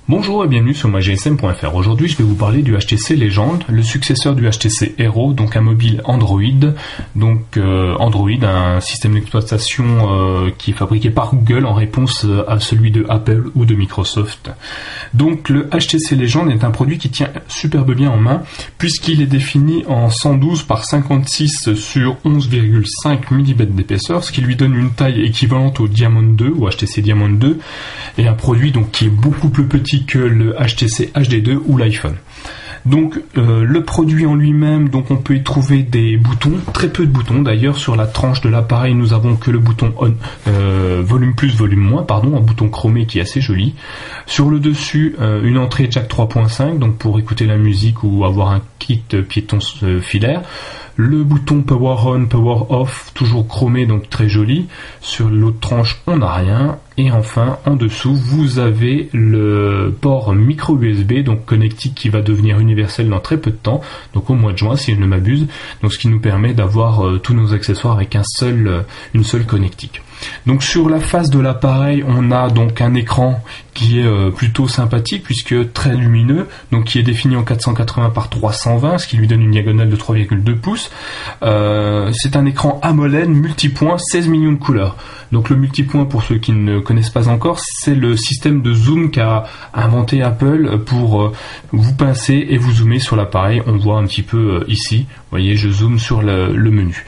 Bonjour et bienvenue sur mygsm.fr. Aujourd'hui, je vais vous parler du HTC Legend, le successeur du HTC Hero, donc un mobile Android. Donc Android, un système d'exploitation qui est fabriqué par Google en réponse à celui de Apple ou de Microsoft. Donc le HTC Legend est un produit qui tient superbe bien en main puisqu'il est défini en 112 par 56 sur 11,5 mm d'épaisseur, ce qui lui donne une taille équivalente au Diamond 2 ou HTC Diamond 2 et un produit donc qui est beaucoup plus petit que le HTC HD2 ou l'iPhone. Donc le produit en lui-même, donc on peut y trouver des boutons, très peu de boutons d'ailleurs. Sur la tranche de l'appareil, nous avons que le bouton on, volume plus, volume moins, pardon, un bouton chromé qui est assez joli. Sur le dessus, une entrée jack 3.5, donc pour écouter la musique ou avoir un kit piéton filaire. Le bouton Power On, Power Off, toujours chromé, donc très joli. Sur l'autre tranche, on n'a rien. Et enfin, en dessous, vous avez le port micro USB, donc connectique, qui va devenir universel dans très peu de temps, donc au mois de juin, si je ne m'abuse. Donc, ce qui nous permet d'avoir tous nos accessoires avec une seule connectique. Donc sur la face de l'appareil, on a donc un écran qui est plutôt sympathique puisque très lumineux, donc qui est défini en 480 par 320, ce qui lui donne une diagonale de 3,2 pouces. C'est un écran AMOLED multipoint, 16 millions de couleurs. Donc le multipoint, pour ceux qui ne connaissent pas encore, c'est le système de zoom qu'a inventé Apple pour vous pincer et vous zoomer sur l'appareil. On voit un petit peu ici, vous voyez, je zoome sur le menu.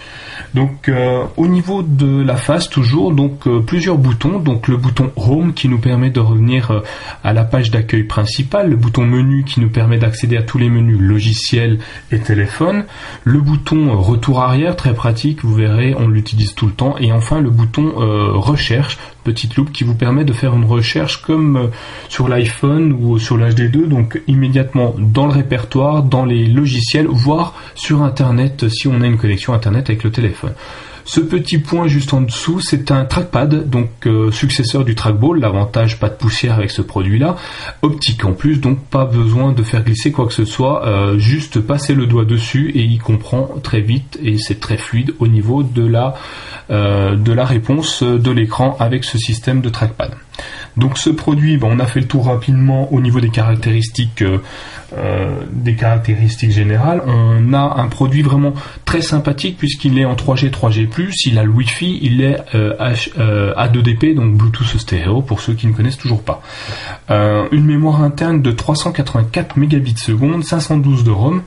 Donc au niveau de la face toujours, donc plusieurs boutons, donc le bouton Home qui nous permet de revenir à la page d'accueil principale, le bouton Menu qui nous permet d'accéder à tous les menus logiciels et téléphone, le bouton Retour arrière, très pratique, vous verrez, on l'utilise tout le temps, et enfin le bouton Recherche, petite loupe qui vous permet de faire une recherche comme sur l'iPhone ou sur l'HD2, donc immédiatement dans le répertoire, dans les logiciels, voire sur Internet si on a une connexion Internet avec le téléphone. Ce petit point juste en dessous, c'est un trackpad, donc successeur du trackball. L'avantage, pas de poussière avec ce produit-là, optique en plus, donc pas besoin de faire glisser quoi que ce soit, juste passer le doigt dessus et il comprend très vite et c'est très fluide au niveau de la réponse de l'écran avec ce système de trackpad. Donc ce produit, on a fait le tour rapidement au niveau des caractéristiques générales. On a un produit vraiment très sympathique puisqu'il est en 3G, 3G+, il a le Wi-Fi, il est A2DP, donc Bluetooth stéréo pour ceux qui ne connaissent toujours pas. Une mémoire interne de 384 mégabits seconde, 512 de ROM.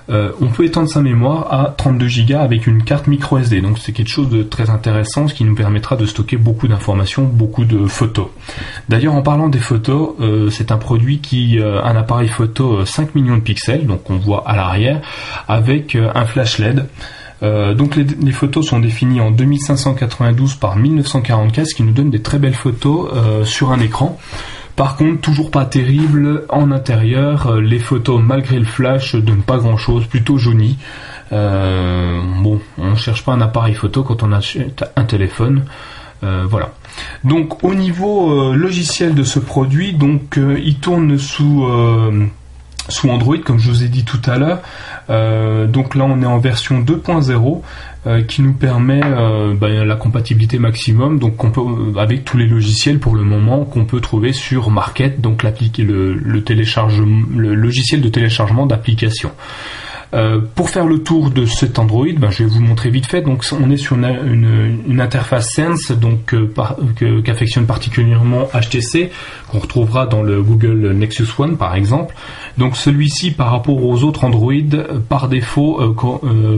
On peut étendre sa mémoire à 32 Go avec une carte micro SD, donc c'est quelque chose de très intéressant, ce qui nous permettra de stocker beaucoup d'informations, beaucoup de photos. D'ailleurs, en parlant des photos, c'est un produit un appareil photo 5 millions de pixels, donc on voit à l'arrière, avec un flash LED. Donc les photos sont définies en 2592 par 1944, ce qui nous donne des très belles photos sur un écran. Par contre, toujours pas terrible en intérieur, les photos malgré le flash donnent pas grand chose, plutôt jauni. On cherche pas un appareil photo quand on achète un téléphone. Voilà. Donc au niveau logiciel de ce produit, donc il tourne sous Android comme je vous ai dit tout à l'heure. Donc là on est en version 2.0 qui nous permet la compatibilité maximum, donc on peut avec tous les logiciels pour le moment qu'on peut trouver sur Market, donc le logiciel de téléchargement d'applications. Pour faire le tour de cet Android, je vais vous montrer vite fait. Donc on est sur une interface Sense, donc qu'affectionne particulièrement HTC, qu'on retrouvera dans le Google Nexus One par exemple. Donc celui-ci, par rapport aux autres Android, par défaut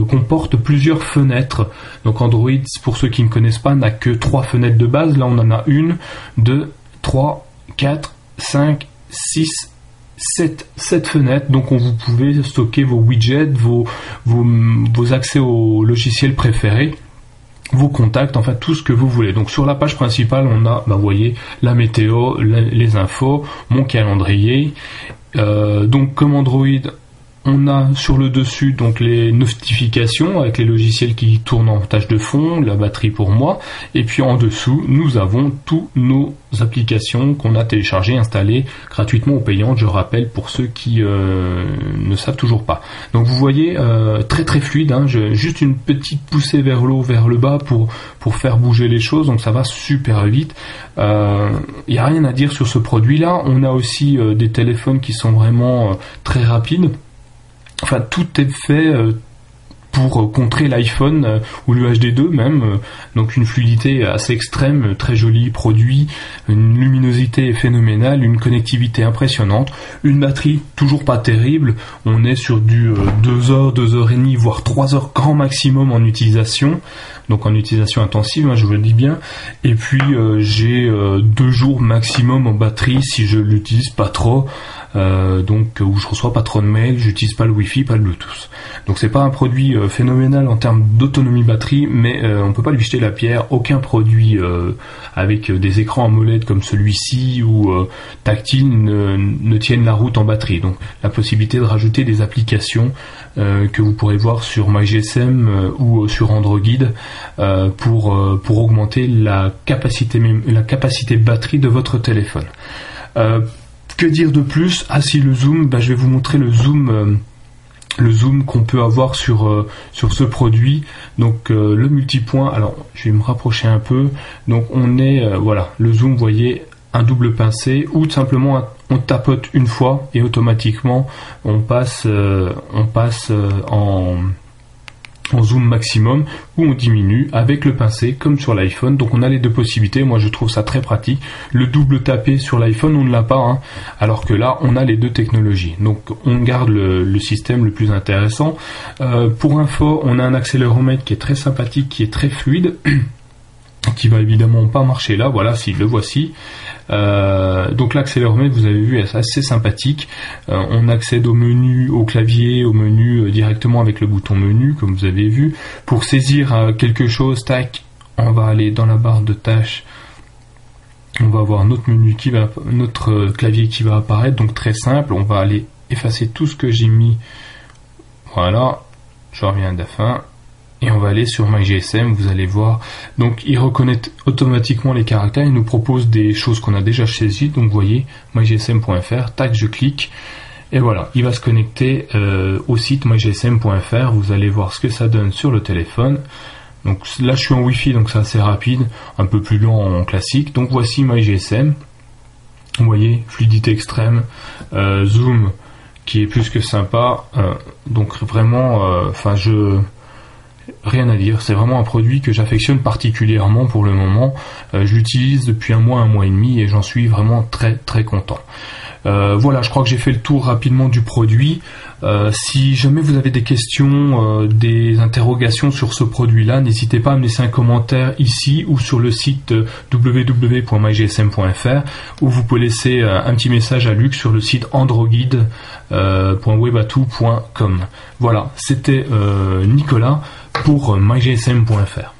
comporte plusieurs fenêtres. Donc Android, pour ceux qui ne connaissent pas, n'a que 3 fenêtres de base. Là on en a 1, 2, 3, 4, 5, 6, 7 fenêtres, donc vous pouvez stocker vos widgets, vos accès aux logiciels préférés, vos contacts, enfin tout ce que vous voulez. Donc sur la page principale, on a, vous voyez, la météo, les infos, mon calendrier. Donc comme Android, on a sur le dessus donc les notifications avec les logiciels qui tournent en tâche de fond, la batterie pour moi, et puis en dessous nous avons tous nos applications qu'on a téléchargées, installées gratuitement ou payantes, je rappelle pour ceux qui ne savent toujours pas. Donc vous voyez, très très fluide, hein, juste une petite poussée vers le haut, vers le bas pour faire bouger les choses, donc ça va super vite. Il n'y a rien à dire sur ce produit là. On a aussi des téléphones qui sont vraiment très rapides. Enfin, tout est fait pour contrer l'iPhone ou le HD2 même, donc une fluidité assez extrême, très joli produit, une luminosité phénoménale, une connectivité impressionnante, une batterie toujours pas terrible, on est sur du 2 heures, 2 heures et demie, voire 3 heures grand maximum en utilisation, donc en utilisation intensive, hein, je vous le dis bien, et puis j'ai 2 jours maximum en batterie si je l'utilise pas trop, donc où je reçois pas trop de mails, j'utilise pas le Wi-Fi, pas le Bluetooth. Donc c'est pas un produit phénoménal en termes d'autonomie batterie, mais on peut pas lui jeter la pierre. Aucun produit avec des écrans AMOLED comme celui-ci ou tactile ne tiennent la route en batterie. Donc la possibilité de rajouter des applications que vous pourrez voir sur MyGSM ou sur Android pour augmenter la capacité batterie de votre téléphone. Que dire de plus? Ah si, le zoom, je vais vous montrer le zoom qu'on peut avoir sur ce produit. Donc le multipoint, alors je vais me rapprocher un peu. Donc on est, voilà, le zoom, vous voyez, un double pincé, ou tout simplement on tapote une fois et automatiquement on passe en zoom maximum, ou on diminue avec le pincé comme sur l'iPhone. Donc on a les deux possibilités, moi je trouve ça très pratique. Le double tapé sur l'iPhone on ne l'a pas, hein, alors que là on a les deux technologies, donc on garde le système le plus intéressant. Pour info, on a un accéléromètre qui est très sympathique, qui est très fluide, qui va évidemment pas marcher là, voilà, si le voici. Donc l'accéléromètre, vous avez vu, est assez sympathique. On accède au menu, au clavier, au menu directement avec le bouton menu, comme vous avez vu. Pour saisir quelque chose, tac, on va aller dans la barre de tâches. On va avoir notre menu notre clavier qui va apparaître. Donc très simple, on va aller effacer tout ce que j'ai mis. Voilà, je reviens de la fin. Et on va aller sur MyGSM, vous allez voir. Donc il reconnaît automatiquement les caractères, il nous propose des choses qu'on a déjà saisies. Donc vous voyez, mygsm.fr, tac, je clique. Et voilà, il va se connecter au site mygsm.fr. Vous allez voir ce que ça donne sur le téléphone. Donc là je suis en Wi-Fi, donc c'est assez rapide, un peu plus lent en classique. Donc voici MyGSM. Vous voyez, fluidité extrême, zoom qui est plus que sympa. Donc vraiment, rien à dire, c'est vraiment un produit que j'affectionne particulièrement pour le moment. Je l'utilise depuis un mois et demi et j'en suis vraiment très très content. Voilà, je crois que j'ai fait le tour rapidement du produit. Si jamais vous avez des questions, des interrogations sur ce produit-là, n'hésitez pas à me laisser un commentaire ici ou sur le site www.mygsm.fr, ou vous pouvez laisser un petit message à Luc sur le site android.webatou.com. Voilà, c'était Nicolas pour mygsm.fr.